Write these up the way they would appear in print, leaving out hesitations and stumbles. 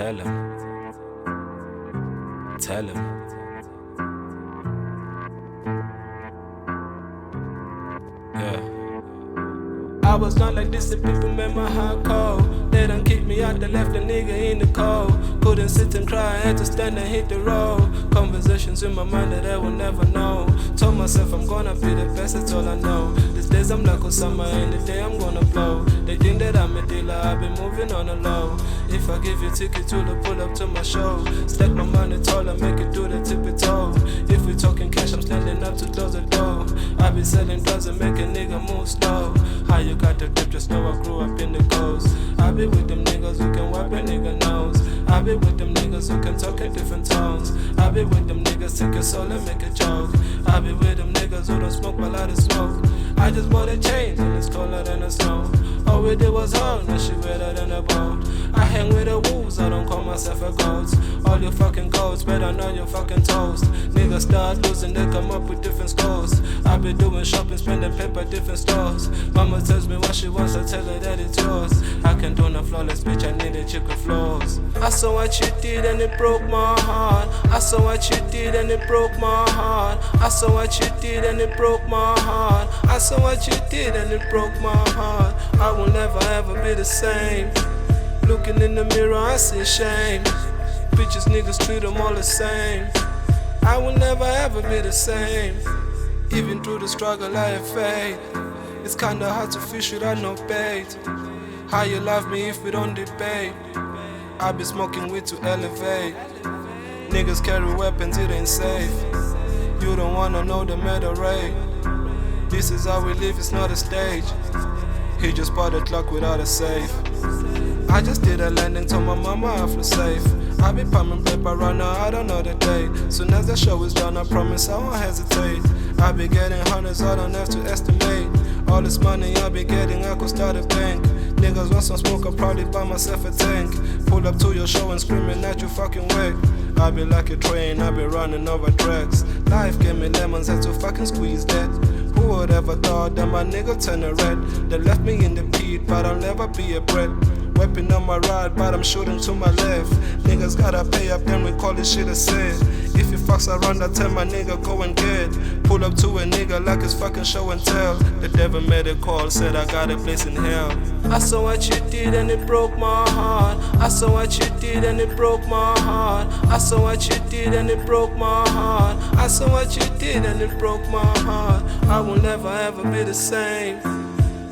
Tell him. Tell him. Yeah. I was not like this if people made my heart cold. They done kicked me out, they left a nigga in the cold. Couldn't sit and cry, had to stand and hit the road. Conversations in my mind that I will never know. Told myself I'm gonna be the best, that's all I know. These days I'm like Osama, and the day I'm gonna blow. They think that I'm a dealer, I've been moving on the low. If I give you a ticket to the pull up to my show, stack my money taller, make it do the tippy toe. If we talking cash, I'm standing up to doors of dough. I be selling drugs and make a nigga move slow. How you got the dip, just know I grew up in the coast. I be with them niggas who can wipe a nigga nose. I be with them niggas who can talk in different tones. I be with them niggas take a soul and make a joke. I be with them niggas who don't smoke but lot of smoke. I just bought a chain and it's colder than the snow. All we did was hard, now she wetter than a boat. I hang with the wolves, I don't call myself a ghost. All your fucking codes, better know your fucking toast. Niggas start losing, they come up with different scores. I be doing shopping, spending paper, different stores. Mama tells me what she wants, I tell her that it's yours. I can do no flawless, bitch, I need a chicken floors. I saw what you did and it broke my heart. I saw what you did and it broke my heart. I saw what you did and it broke my heart. I saw what you did and it broke my heart. I will never ever be the same. Looking in the mirror, I see shame. Bitches, niggas treat them all the same. I will never ever be the same. Even through the struggle, I have faith. It's kinda hard to fish without no bait. How you love me if we don't debate? I be smoking weed to elevate. Niggas carry weapons, it ain't safe. You don't wanna know the murder rate. This is how we live, it's not a stage. He just bought a clock without a safe. I just did a landing, told my mama I flew safe. I be pumping paper right now, I don't know the date. Soon as the show is done, I promise I won't hesitate. I be getting hundreds, I don't have to estimate. All this money I be getting, I could start a bank. Niggas want some smoke, I'll probably buy myself a tank. Pull up to your show and screaming at you fucking way. I be like a train, I be running over tracks. Life gave me lemons, had to fucking squeeze that. Who would ever thought that my nigga turn a red? They left me in the pit, but I'll never be a brat. Weapon on my right, but I'm shooting to my left. Niggas gotta pay up, then we call this shit a set. If you fucks around, I tell my nigga go and get. Pull up to a nigga like it's fucking show and tell. The devil made a call, said I got a place in hell. I saw what you did and it broke my heart. I saw what you did and it broke my heart. I saw what you did and it broke my heart. I saw what you did and it broke my heart. I will never ever be the same.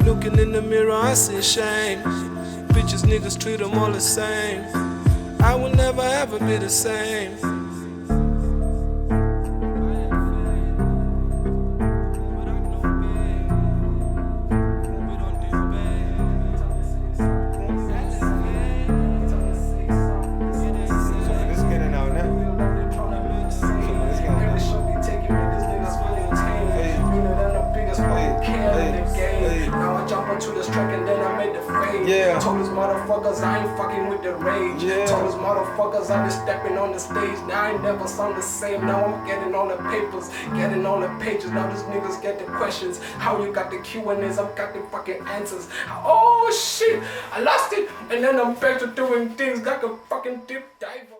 Looking in the mirror, I see shame. Bitches, niggas treat them all the same. I will never ever be the same. To this track and then I made the fade. Yeah. Told these motherfuckers I ain't fucking with the rage. Yeah. Told these motherfuckers I be stepping on the stage. Now I ain't never sound the same. Now I'm getting all the papers, getting all the pages. Now these niggas get the questions. How you got the Q&As? I've got the fucking answers. Oh shit, I lost it, and then I'm back to doing things like a fucking deep diver.